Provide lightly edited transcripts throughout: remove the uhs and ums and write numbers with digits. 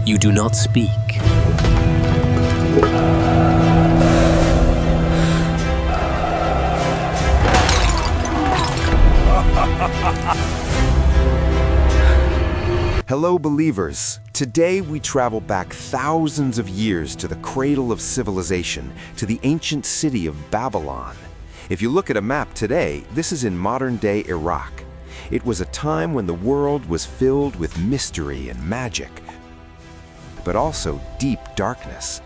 You do not speak. Hello, believers. Today we travel back thousands of years to the cradle of civilization, to the ancient city of Babylon. If you look at a map today, this is in modern-day Iraq. It was a time when the world was filled with mystery and magic, but also deep darkness.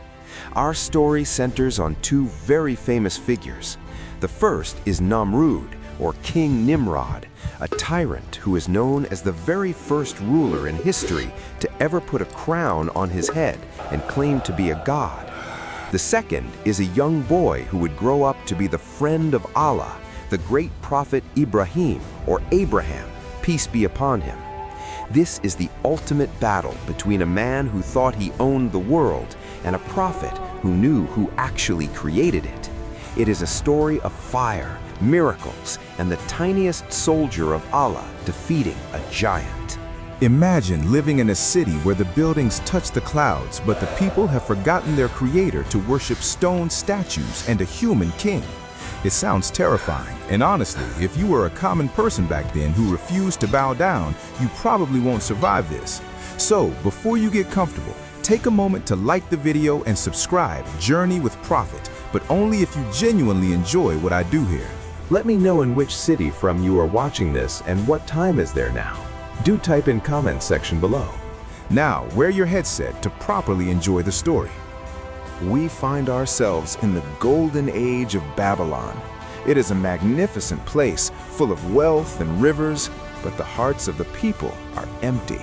Our story centers on two very famous figures. The first is Namrood, or King Nimrod, a tyrant who is known as the very first ruler in history to ever put a crown on his head and claim to be a god. The second is a young boy who would grow up to be the friend of Allah, the great Prophet Ibrahim, or Abraham, peace be upon him. This is the ultimate battle between a man who thought he owned the world and a prophet who knew who actually created it. It is a story of fire, miracles, and the tiniest soldier of Allah defeating a giant. Imagine living in a city where the buildings touch the clouds, but the people have forgotten their creator to worship stone statues and a human king. It sounds terrifying, and honestly, if you were a common person back then who refused to bow down, you probably won't survive this. So, before you get comfortable, take a moment to like the video and subscribe, Journey with Prophet, but only if you genuinely enjoy what I do here. Let me know in which city from you are watching this and what time is there now. Do type in comment section below. Now, wear your headset to properly enjoy the story. We find ourselves in the golden age of Babylon. It is a magnificent place full of wealth and rivers, but the hearts of the people are empty.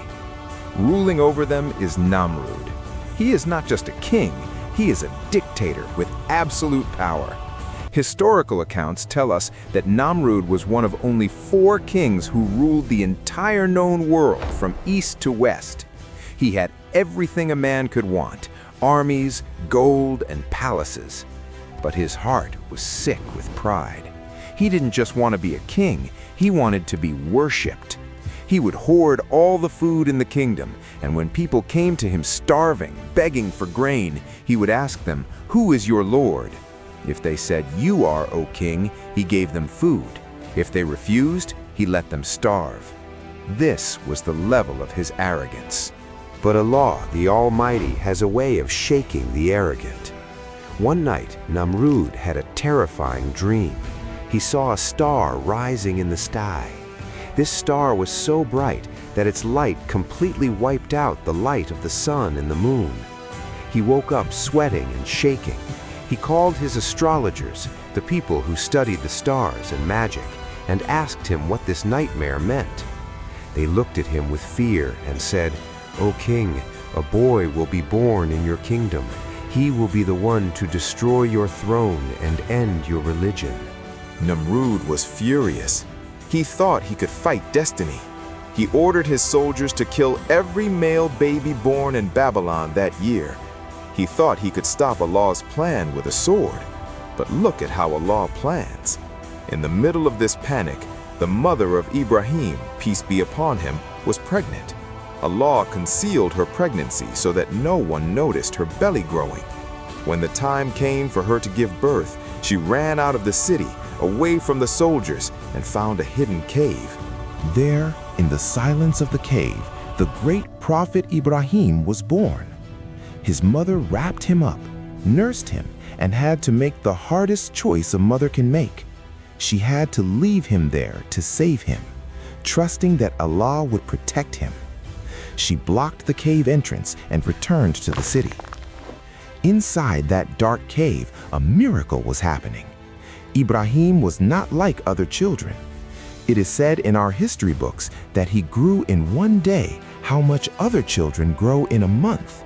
Ruling over them is Namrood. He is not just a king, he is a dictator with absolute power. Historical accounts tell us that Namrood was one of only 4 kings who ruled the entire known world from east to west. He had everything a man could want: armies, gold, and palaces. But his heart was sick with pride. He didn't just want to be a king, he wanted to be worshipped. He would hoard all the food in the kingdom, and when people came to him starving, begging for grain, he would ask them, "Who is your lord?" If they said, "You are, O king," he gave them food. If they refused, he let them starve. This was the level of his arrogance. But Allah, the Almighty, has a way of shaking the arrogant. One night, Namrood had a terrifying dream. He saw a star rising in the sky. This star was so bright that its light completely wiped out the light of the sun and the moon. He woke up sweating and shaking. He called his astrologers, the people who studied the stars and magic, and asked him what this nightmare meant. They looked at him with fear and said, "O king, a boy will be born in your kingdom. He will be the one to destroy your throne and end your religion." Namrood was furious. He thought he could fight destiny. He ordered his soldiers to kill every male baby born in Babylon that year. He thought he could stop Allah's plan with a sword. But look at how Allah plans. In the middle of this panic, the mother of Ibrahim, peace be upon him, was pregnant. Allah concealed her pregnancy so that no one noticed her belly growing. When the time came for her to give birth, she ran out of the city, away from the soldiers, and found a hidden cave. There, in the silence of the cave, the great Prophet Ibrahim was born. His mother wrapped him up, nursed him, and had to make the hardest choice a mother can make. She had to leave him there to save him, trusting that Allah would protect him. She blocked the cave entrance and returned to the city. Inside that dark cave, a miracle was happening. Ibrahim was not like other children. It is said in our history books that he grew in one day how much other children grow in a month.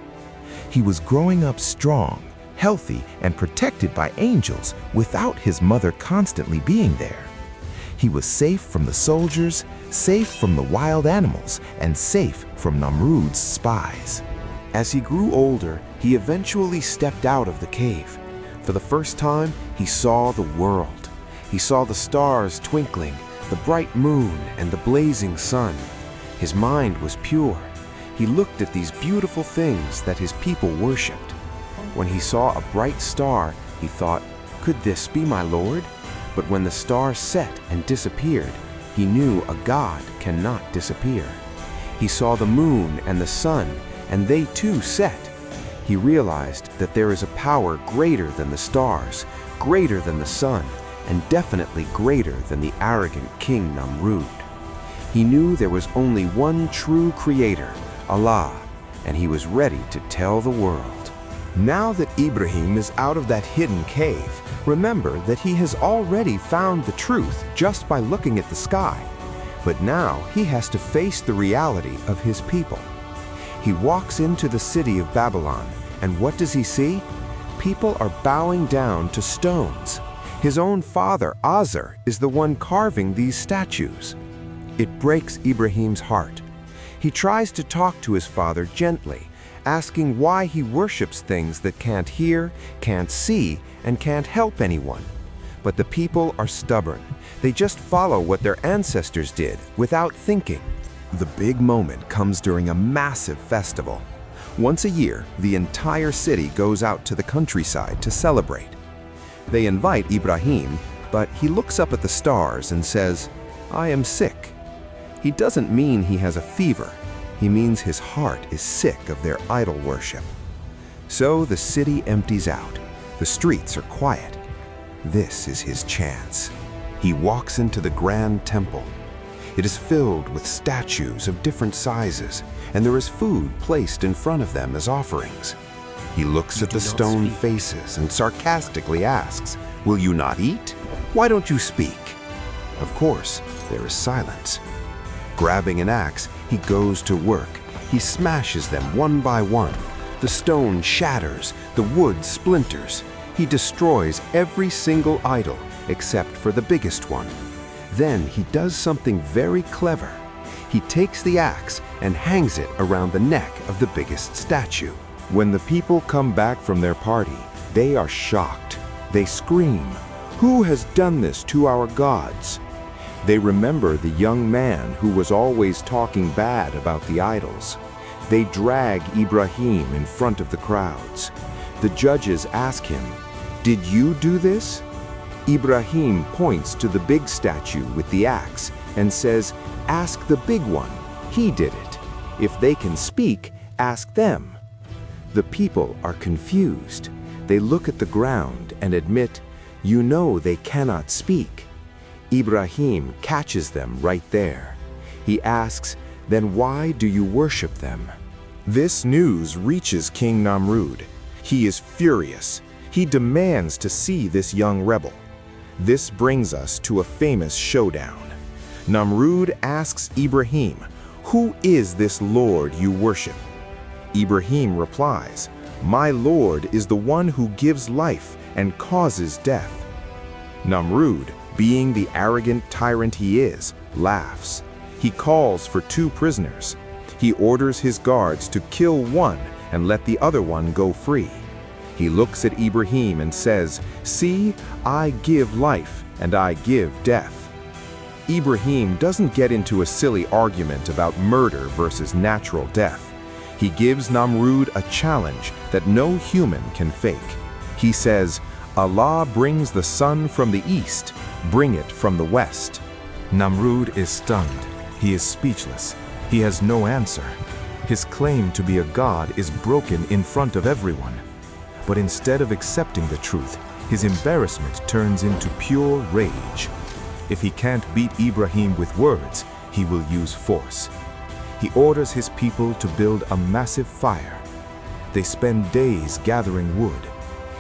He was growing up strong, healthy, and protected by angels without his mother constantly being there. He was safe from the soldiers, safe from the wild animals, and safe from Namrood's spies. As he grew older, he eventually stepped out of the cave. For the first time, he saw the world. He saw the stars twinkling, the bright moon, and the blazing sun. His mind was pure. He looked at these beautiful things that his people worshipped. When he saw a bright star, he thought, "Could this be my Lord?" But when the star set and disappeared, he knew a God cannot disappear. He saw the moon and the sun, and they too set. He realized that there is a power greater than the stars, greater than the sun, and definitely greater than the arrogant King Namrood. He knew there was only one true creator, Allah, and he was ready to tell the world. Now that Ibrahim is out of that hidden cave, remember that he has already found the truth just by looking at the sky. But now he has to face the reality of his people. He walks into the city of Babylon, and what does he see? People are bowing down to stones. His own father, Azar, is the one carving these statues. It breaks Ibrahim's heart. He tries to talk to his father gently, asking why he worships things that can't hear, can't see, and can't help anyone. But the people are stubborn. They just follow what their ancestors did without thinking. The big moment comes during a massive festival. Once a year, the entire city goes out to the countryside to celebrate. They invite Ibrahim, but he looks up at the stars and says, "I am sick." He doesn't mean he has a fever. He means his heart is sick of their idol worship. So the city empties out. The streets are quiet. This is his chance. He walks into the grand temple. It is filled with statues of different sizes, and there is food placed in front of them as offerings. He looks at the stone faces and sarcastically asks, "Will you not eat? Why don't you speak?" Of course, there is silence. Grabbing an axe, he goes to work. He smashes them one by one. The stone shatters, the wood splinters. He destroys every single idol except for the biggest one. Then he does something very clever. He takes the axe and hangs it around the neck of the biggest statue. When the people come back from their party, they are shocked. They scream, "Who has done this to our gods?" They remember the young man who was always talking bad about the idols. They drag Ibrahim in front of the crowds. The judges ask him, "Did you do this?" Ibrahim points to the big statue with the axe and says, "Ask the big one. He did it. If they can speak, ask them." The people are confused. They look at the ground and admit, "You know they cannot speak." Ibrahim catches them right there. He asks, "Then why do you worship them?" This news reaches King Namrood. He is furious. He demands to see this young rebel. This brings us to a famous showdown. Namrood asks Ibrahim, "Who is this Lord you worship?" Ibrahim replies, "My Lord is the one who gives life and causes death." Namrood, being the arrogant tyrant he is, laughs. He calls for 2 prisoners. He orders his guards to kill one and let the other one go free. He looks at Ibrahim and says, "See, I give life and I give death." Ibrahim doesn't get into a silly argument about murder versus natural death. He gives Namrood a challenge that no human can fake. He says, "Allah brings the sun from the east, bring it from the west." Namrood is stunned. He is speechless. He has no answer. His claim to be a god is broken in front of everyone. But instead of accepting the truth, his embarrassment turns into pure rage. If he can't beat Ibrahim with words, he will use force. He orders his people to build a massive fire. They spend days gathering wood.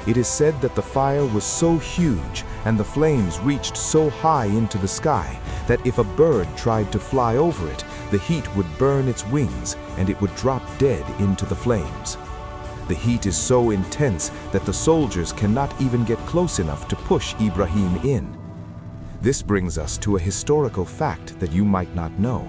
It is said that the fire was so huge and the flames reached so high into the sky that if a bird tried to fly over it, the heat would burn its wings and it would drop dead into the flames. The heat is so intense that the soldiers cannot even get close enough to push Ibrahim in. This brings us to a historical fact that you might not know.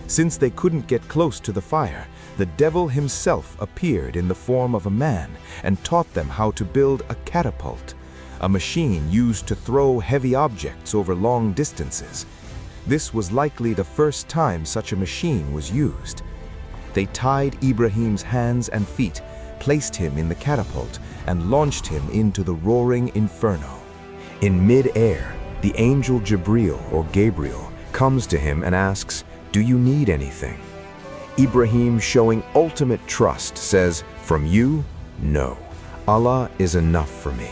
Since they couldn't get close to the fire, the devil himself appeared in the form of a man and taught them how to build a catapult, a machine used to throw heavy objects over long distances. This was likely the first time such a machine was used. They tied Ibrahim's hands and feet, placed him in the catapult, and launched him into the roaring inferno. In mid-air, the angel Jibril or Gabriel comes to him and asks, "Do you need anything?" Ibrahim, showing ultimate trust, says, "From you, no. Allah is enough for me."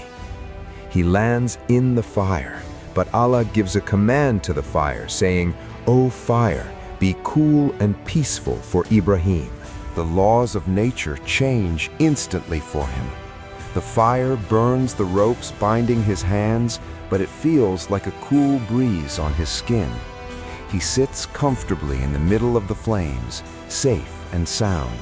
He lands in the fire, but Allah gives a command to the fire, saying, "O fire, be cool and peaceful for Ibrahim." The laws of nature change instantly for him. The fire burns the ropes binding his hands, but it feels like a cool breeze on his skin. He sits comfortably in the middle of the flames, safe and sound.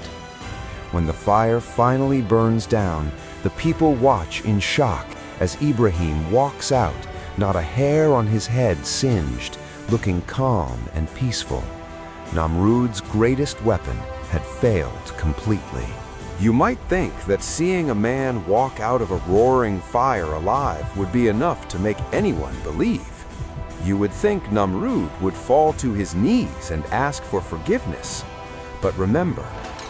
When the fire finally burns down, the people watch in shock as Ibrahim walks out, not a hair on his head singed, looking calm and peaceful. Namrood's greatest weapon had failed completely. You might think that seeing a man walk out of a roaring fire alive would be enough to make anyone believe. You would think Namrood would fall to his knees and ask for forgiveness. But remember,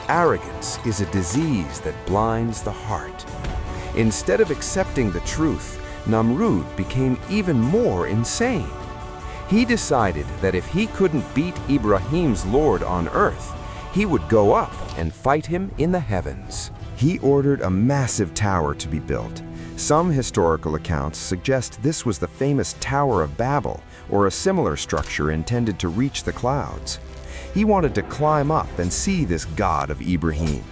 arrogance is a disease that blinds the heart. Instead of accepting the truth, Namrood became even more insane. He decided that if he couldn't beat Ibrahim's Lord on earth, he would go up and fight him in the heavens. He ordered a massive tower to be built. Some historical accounts suggest this was the famous Tower of Babel, or a similar structure intended to reach the clouds. He wanted to climb up and see this God of Ibrahim.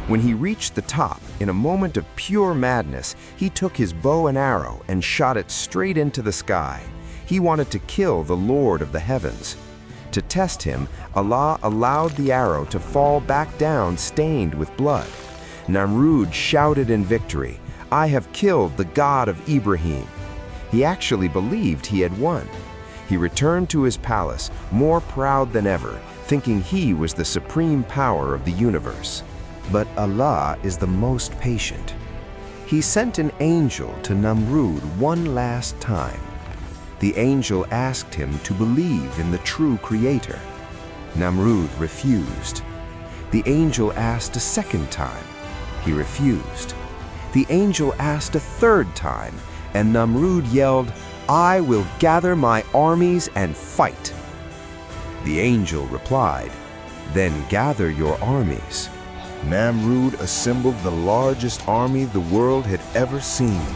When he reached the top, in a moment of pure madness, he took his bow and arrow and shot it straight into the sky. He wanted to kill the Lord of the heavens. To test him, Allah allowed the arrow to fall back down stained with blood. Namrood shouted in victory, "I have killed the God of Ibrahim." He actually believed he had won. He returned to his palace, more proud than ever, thinking he was the supreme power of the universe. But Allah is the most patient. He sent an angel to Namrood one last time. The angel asked him to believe in the true Creator. Namrood refused. The angel asked a second time. He refused. The angel asked a third time, and Namrood yelled, "I will gather my armies and fight." The angel replied, "Then gather your armies." Namrood assembled the largest army the world had ever seen.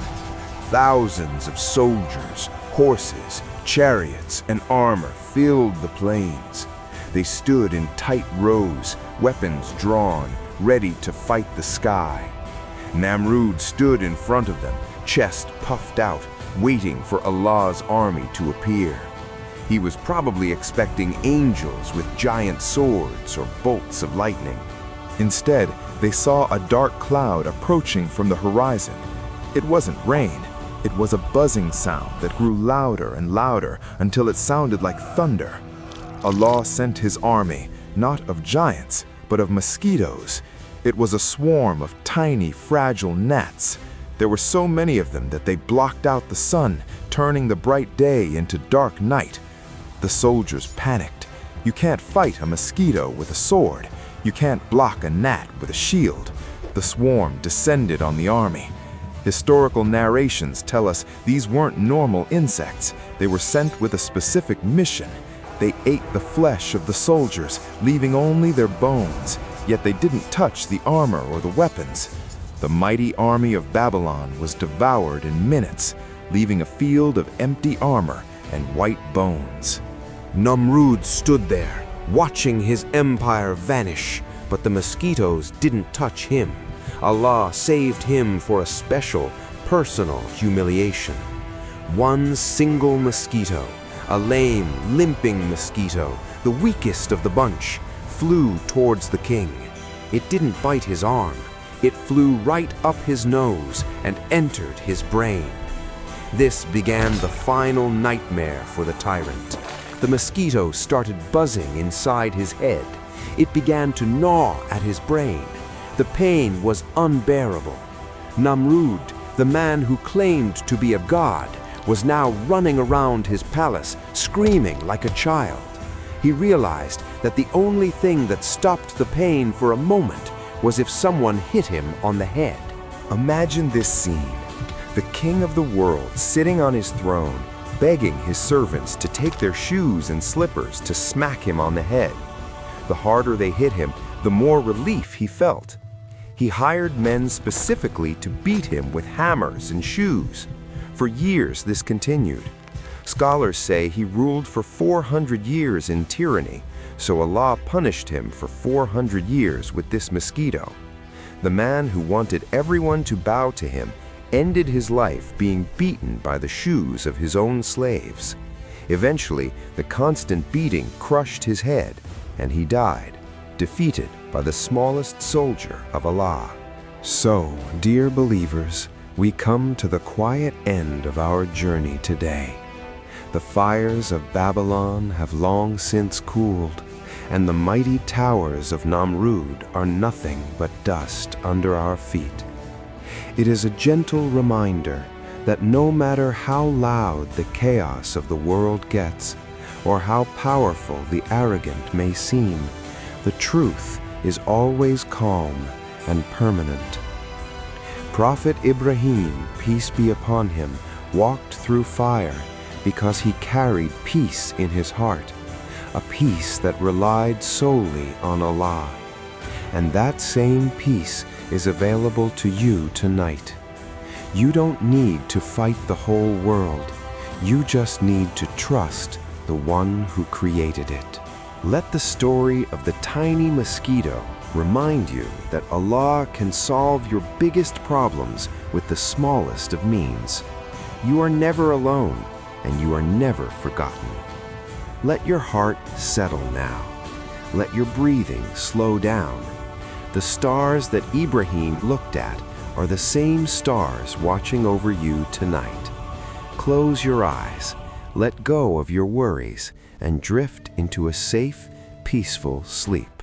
Thousands of soldiers, horses, chariots, and armor filled the plains. They stood in tight rows, weapons drawn, ready to fight the sky. Namrood stood in front of them, chest puffed out, waiting for Allah's army to appear. He was probably expecting angels with giant swords or bolts of lightning. Instead, they saw a dark cloud approaching from the horizon. It wasn't rain. It was a buzzing sound that grew louder and louder until it sounded like thunder. Allah sent his army, not of giants, but of mosquitoes. It was a swarm of tiny, fragile gnats. There were so many of them that they blocked out the sun, turning the bright day into dark night. The soldiers panicked. You can't fight a mosquito with a sword. You can't block a gnat with a shield. The swarm descended on the army. Historical narrations tell us these weren't normal insects. They were sent with a specific mission. They ate the flesh of the soldiers, leaving only their bones, yet they didn't touch the armor or the weapons. The mighty army of Babylon was devoured in minutes, leaving a field of empty armor and white bones. Namrood stood there, watching his empire vanish, but the mosquitoes didn't touch him. Allah saved him for a special, personal humiliation. One single mosquito, a lame, limping mosquito, the weakest of the bunch, flew towards the king. It didn't bite his arm. It flew right up his nose and entered his brain. This began the final nightmare for the tyrant. The mosquito started buzzing inside his head. It began to gnaw at his brain. The pain was unbearable. Namrood, the man who claimed to be a god, was now running around his palace, screaming like a child. He realized that the only thing that stopped the pain for a moment was if someone hit him on the head. Imagine this scene. The king of the world sitting on his throne, begging his servants to take their shoes and slippers to smack him on the head. The harder they hit him, the more relief he felt. He hired men specifically to beat him with hammers and shoes. For years this continued. Scholars say he ruled for 400 years in tyranny, so Allah punished him for 400 years with this mosquito. The man who wanted everyone to bow to him ended his life being beaten by the shoes of his own slaves. Eventually, the constant beating crushed his head, and he died, defeated by the smallest soldier of Allah. So, dear believers, we come to the quiet end of our journey today. The fires of Babylon have long since cooled, and the mighty towers of Namrood are nothing but dust under our feet. It is a gentle reminder that no matter how loud the chaos of the world gets, or how powerful the arrogant may seem, the truth is always calm and permanent. Prophet Ibrahim, peace be upon him, walked through fire because he carried peace in his heart, a peace that relied solely on Allah. And that same peace is available to you tonight. You don't need to fight the whole world. You just need to trust the one who created it. Let the story of the tiny mosquito remind you that Allah can solve your biggest problems with the smallest of means. You are never alone, and you are never forgotten. Let your heart settle now. Let your breathing slow down. The stars that Ibrahim looked at are the same stars watching over you tonight. Close your eyes, let go of your worries, and drift into a safe, peaceful sleep.